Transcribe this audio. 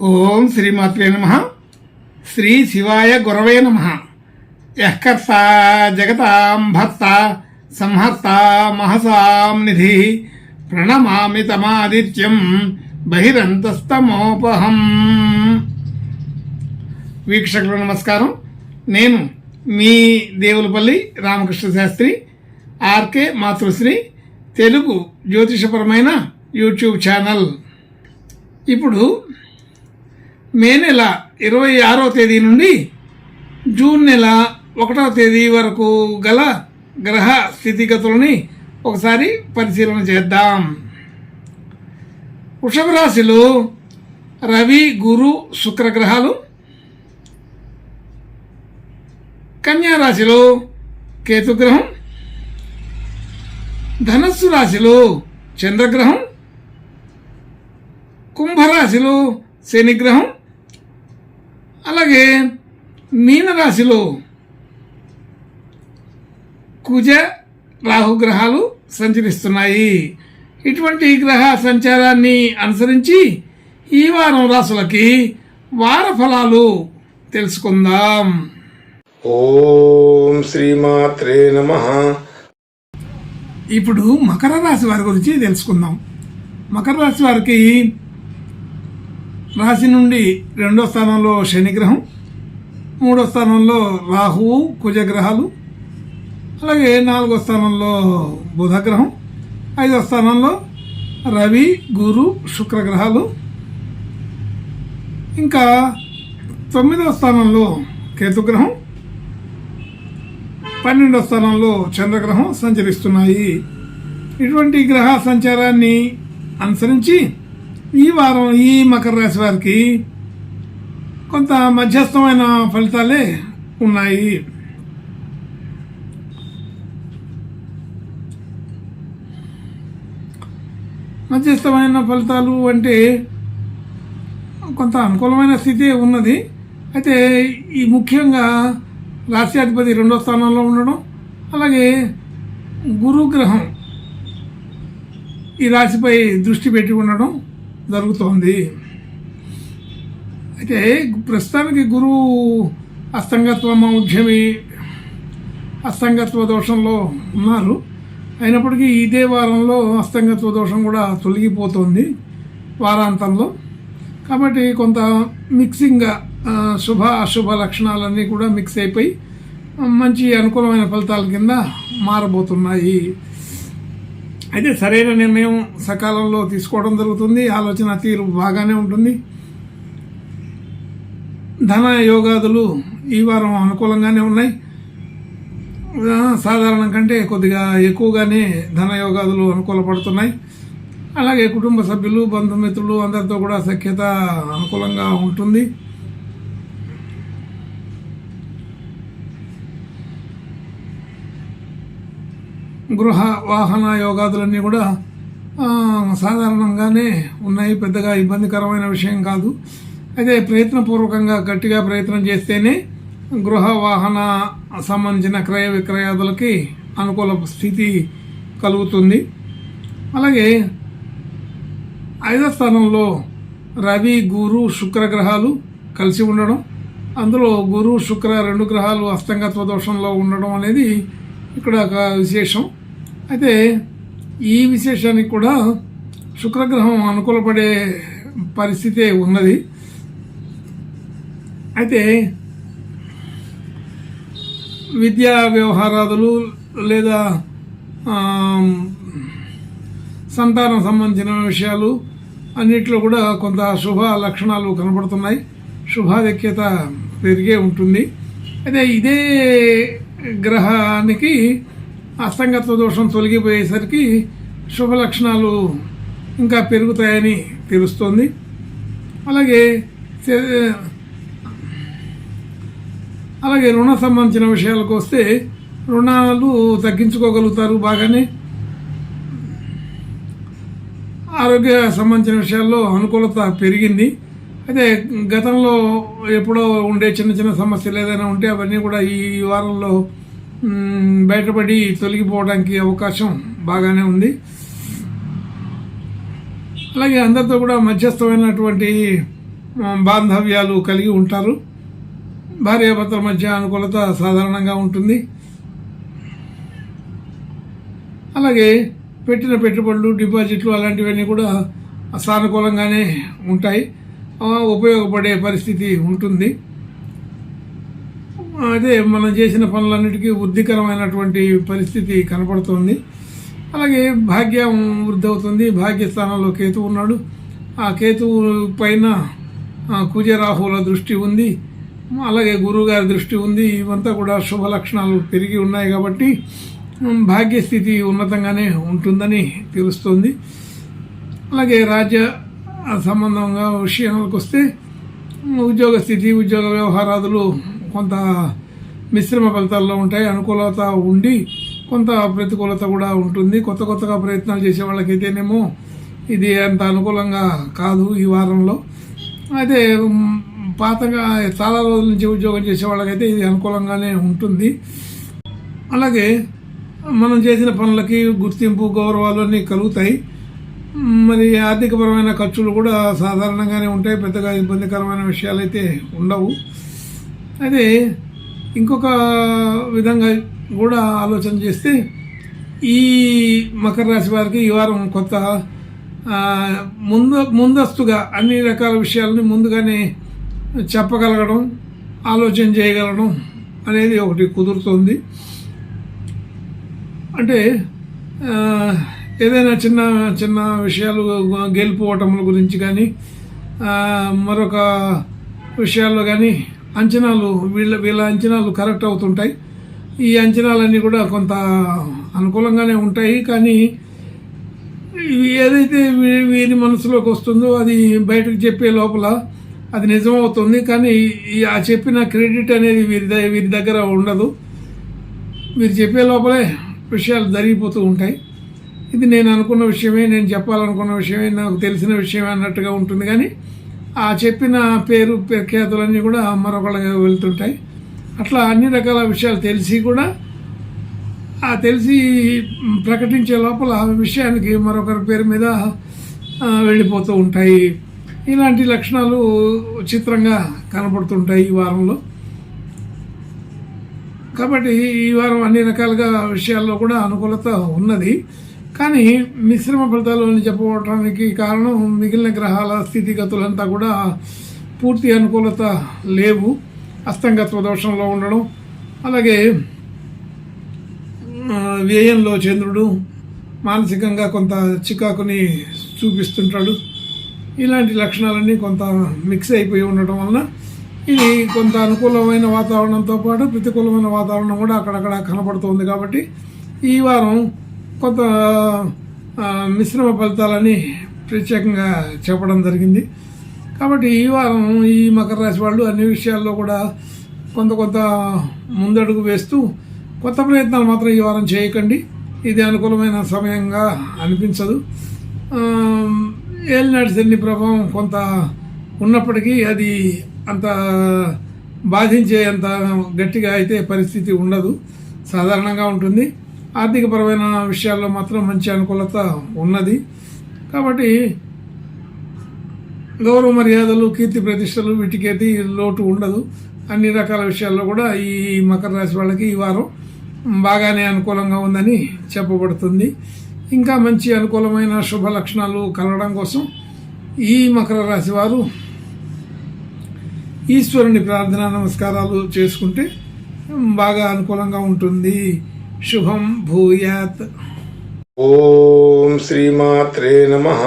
ఓం శ్రీమాత్రే నమః. శ్రీ శివాయ గురవే నమః. యఃకర్త జగతాం భర్త సంహర్త మహసాం నిధి ప్రణమామి తమాదిత్యం బహిరంతస్తమోపహం. వీక్షకులు నమస్కారం. నేను మీ దేవులపల్లి రామకృష్ణ శాస్త్రి, ఆర్కే మాతృశ్రీ తెలుగు జ్యోతిషపరమైన యూట్యూబ్ ఛానల్. ఇప్పుడు మే నెల 26వ తేదీ నుండి జూన్ నెల 1వ తేదీ వరకు గల గ్రహ స్థితిగతులని ఒకసారి పరిశీలన చేద్దాం. వృషభ రాశిలో రవి, గురు, శుక్ర గ్రహాలు, కన్యా రాశిలో కేతుగ్రహం, ధనస్సు రాశిలో చంద్రగ్రహం, కుంభరాశిలో శనిగ్రహం, అలాగే మీనరాశిలో కుజ, రాహుగ్రహాలు సంచరిస్తున్నాయి. ఇటువంటి గ్రహ సంచారాన్ని అనుసరించి ఈ వారం రాశులకి వార ఫలాలు తెలుసుకుందాం. ఓం శ్రీమాత్రే నమః. ఇప్పుడు మకర రాశి వారి గురించి తెలుసుకుందాం. మకర రాశి వారికి రాశి నుండి 2వ స్థానంలో శనిగ్రహం, 3వ స్థానంలో రాహువు, కుజగ్రహాలు, అలాగే 4వ స్థానంలో బుధగ్రహం, 5వ స్థానంలో రవి, గురు, శుక్రగ్రహాలు, ఇంకా 9వ స్థానంలో కేతుగ్రహం, 12వ స్థానంలో చంద్రగ్రహం సంచరిస్తున్నాయి. ఇటువంటి గ్రహ సంచారాన్ని అనుసరించి ఈ వారం ఈ మకర రాశి వారికి కొంత మధ్యస్థమైన ఫలితాలే ఉన్నాయి. మధ్యస్థమైన ఫలితాలు అంటే కొంత అనుకూలమైన స్థితి ఉన్నది. అయితే ఈ ముఖ్యంగా రాశ్యాధిపతి 2వ స్థానంలో ఉండడం, అలాగే గురుగ్రహం ఈ రాశిపై దృష్టి పెట్టి ఉండడం జరుగుతోంది. అయితే ప్రస్తుతానికి గురువు అస్తంగత్వ మౌఢ్యమి, అస్తంగత్వ దోషంలో ఉన్నారు. అయినప్పటికీ ఇదే వారంలో అస్తంగత్వ దోషం కూడా తొలగిపోతుంది వారాంతంలో. కాబట్టి కొంత మిక్సింగ్గా శుభ అశుభ లక్షణాలన్నీ కూడా మిక్స్ అయిపోయి మంచి అనుకూలమైన ఫలితాల కింద మారబోతున్నాయి. అయితే సరైన నిర్ణయం సకాలంలో తీసుకోవడం జరుగుతుంది. ఆలోచన తీరు బాగానే ఉంటుంది. ధన యోగాదులు ఈ వారం అనుకూలంగానే ఉన్నాయి. సాధారణం కంటే కొద్దిగా ఎక్కువగానే ధన యోగాదులు అనుకూలపడుతున్నాయి. అలాగే కుటుంబ సభ్యులు, బంధుమిత్రులు అందరితో కూడా సఖ్యత అనుకూలంగా ఉంటుంది. గృహ వాహన యోగాదులన్నీ కూడా సాధారణంగానే ఉన్నాయి. పెద్దగా ఇబ్బందికరమైన విషయం కాదు. అయితే ప్రయత్నపూర్వకంగా గట్టిగా ప్రయత్నం చేస్తేనే గృహ వాహన సంబంధించిన క్రయ విక్రయాదులకి అనుకూల స్థితి కలుగుతుంది. అలాగే 5వ స్థానంలో రవి, గురు, శుక్ర గ్రహాలు కలిసి ఉండడం, అందులో గురు, శుక్ర 2 గ్రహాలు అస్తంగత్వ దోషంలో ఉండడం అనేది ఇక్కడ ఒక విశేషం. అయితే ఈ విశేషానికి కూడా శుక్రగ్రహం అనుకూలపడే పరిస్థితే ఉన్నది. అయితే విద్యా వ్యవహారాదులు లేదా సంతానం సంబంధించిన విషయాలు అన్నిట్లో కూడా కొంత శుభ లక్షణాలు కనబడుతున్నాయి. శుభాధిక్యత పెరిగే ఉంటుంది. అయితే ఇదే గ్రహానికి అస్తంగత్వ దోషం తొలగిపోయేసరికి శుభ లక్షణాలు ఇంకా పెరుగుతాయని తెలుస్తోంది. అలాగే రుణ సంబంధించిన విషయాలకు వస్తే రుణాలు తగ్గించుకోగలుగుతారు బాగానే. ఆరోగ్య సంబంధించిన విషయాల్లో అనుకూలత పెరిగింది. అయితే గతంలో ఎప్పుడో ఉండే చిన్న చిన్న సమస్యలు ఏదైనా ఉంటే అవన్నీ కూడా ఈ వారంలో బయటపడి తొలగిపోవడానికి అవకాశం బాగానే ఉంది. అలాగే అందరితో కూడా మధ్యస్థమైనటువంటి బాంధవ్యాలు కలిగి ఉంటారు. భార్యాభర్తల మధ్య అనుకూలత సాధారణంగా ఉంటుంది. అలాగే పెట్టిన పెట్టుబడులు, డిపాజిట్లు అలాంటివన్నీ కూడా సానుకూలంగానే ఉంటాయి, ఉపయోగపడే పరిస్థితి ఉంటుంది. అదే మనం చేసిన పనులన్నిటికీ వృద్ధికరమైనటువంటి పరిస్థితి కనపడుతుంది. అలాగే భాగ్యం వృద్ధి అవుతుంది. భాగ్యస్థానంలో కేతు ఉన్నాడు. ఆ కేతువు పైన కుజరాహువుల దృష్టి ఉంది, అలాగే గురువుగారి దృష్టి ఉంది. ఇవంతా కూడా శుభ లక్షణాలు పెరిగి ఉన్నాయి కాబట్టి భాగ్యస్థితి ఉన్నతంగానే ఉంటుందని తెలుస్తుంది. అలాగే రాజ్య సంబంధంగా విషయాలకు వస్తే ఉద్యోగ స్థితి, ఉద్యోగ వ్యవహారాదులు కొంత మిశ్రమ ఫలితాల్లో ఉంటాయి. అనుకూలత ఉండి కొంత ప్రతికూలత కూడా ఉంటుంది. కొత్తగా ప్రయత్నాలు చేసే వాళ్ళకైతేనేమో ఇది అంత అనుకూలంగా కాదు ఈ వారంలో. అయితే పాతగా చాలా రోజుల నుంచి ఉద్యోగం చేసే వాళ్ళకైతే ఇది అనుకూలంగానే ఉంటుంది. అలాగే మనం చేసిన పనులకి గుర్తింపు, గౌరవాలు అన్నీ కలుగుతాయి. మరి ఆర్థికపరమైన ఖర్చులు కూడా సాధారణంగానే ఉంటాయి, పెద్దగా ఇబ్బందికరమైన విషయాలు అయితే ఉండవు. అయితే ఇంకొక విధంగా కూడా ఆలోచన చేస్తే ఈ మకర రాశి వారికి ఈ వారం కొత్త ముందస్తుగా అన్ని రకాల విషయాలని ముందుగానే చెప్పగలగడం, ఆలోచన చేయగలగడం అనేది ఒకటి కుదురుతుంది. అంటే ఏదైనా చిన్న చిన్న విషయాలు, గెలుపు ఓటముల గురించి కానీ మరొక విషయాల్లో కానీ అంచనాలు, వీళ్ళ అంచనాలు కరెక్ట్ అవుతుంటాయి. ఈ అంచనాలన్నీ కూడా కొంత అనుకూలంగానే ఉంటాయి. కానీ ఏదైతే వీరి మనసులోకి వస్తుందో అది బయటకు చెప్పే లోపల అది నిజమవుతుంది. కానీ ఆ చెప్పిన క్రెడిట్ అనేది వీరి దగ్గర ఉండదు. వీరు చెప్పే లోపలే విషయాలు జరిగిపోతూ ఉంటాయి. ఇది నేను అనుకున్న విషయమే, నేను చెప్పాలనుకున్న విషయమే, నాకు తెలిసిన విషయమే అన్నట్టుగా ఉంటుంది. కానీ ఆ చెప్పిన పేరు ప్రఖ్యాతులన్నీ కూడా మరొకళ్ళగా వెళ్తుంటాయి. అట్లా అన్ని రకాల విషయాలు తెలిసి కూడా ఆ తెలిసి ప్రకటించే లోపల విషయానికి మరొకరి పేరు మీద వెళ్ళిపోతూ ఉంటాయి. ఇలాంటి లక్షణాలు చిత్రంగా కనపడుతుంటాయి ఈ వారంలో. కాబట్టి ఈ వారం అన్ని రకాలుగా విషయాల్లో కూడా అనుకూలత ఉన్నది. కానీ మిశ్రమ ఫలితాలు అని చెప్పుకోవడానికి కారణం మిగిలిన గ్రహాల స్థితిగతులంతా కూడా పూర్తి అనుకూలత లేవు. అస్తంగత్వ దోషంలో ఉండడం, అలాగే వ్యయంలో చంద్రుడు మానసికంగా కొంత చికాకుని చూపిస్తుంటాడు. ఇలాంటి లక్షణాలన్నీ కొంత మిక్స్ అయిపోయి ఉండటం వలన ఇది కొంత అనుకూలమైన వాతావరణంతో పాటు ప్రతికూలమైన వాతావరణం కూడా అక్కడక్కడ కనపడుతుంది. కాబట్టి ఈ వారం కొంత మిశ్రమ ఫలితాలని ప్రత్యేకంగా చెప్పడం జరిగింది. కాబట్టి ఈ వారం ఈ మకర రాశి వాళ్ళు అన్ని విషయాల్లో కూడా కొంత ముందడుగు వేస్తూ కొత్త ప్రయత్నాలు మాత్రం ఈ వారం చేయకండి. ఇది అనుకూలమైన సమయంగా అనిపించదు. ఏలినాటి శని ప్రభావం కొంత ఉన్నప్పటికీ అది అంత బాధించే అంత గట్టిగా అయితే పరిస్థితి ఉండదు, సాధారణంగా ఉంటుంది. ఆర్థికపరమైన విషయాల్లో మాత్రం మంచి అనుకూలత ఉన్నది. కాబట్టి గౌరవ మర్యాదలు, కీర్తి ప్రతిష్టలు వీటికైతే లోటు ఉండదు. అన్ని రకాల విషయాల్లో కూడా ఈ మకర రాశి వాళ్ళకి ఈ వారం బాగానే అనుకూలంగా ఉందని చెప్పబడుతుంది. ఇంకా మంచి అనుకూలమైన శుభ లక్షణాలు కలగడం కోసం ఈ మకర రాశి వారు ఈశ్వరుని ప్రార్థనా నమస్కారాలు చేసుకుంటే బాగా అనుకూలంగా ఉంటుంది. శుభం భూయాత్. ఓం శ్రీమాత్రే నమః.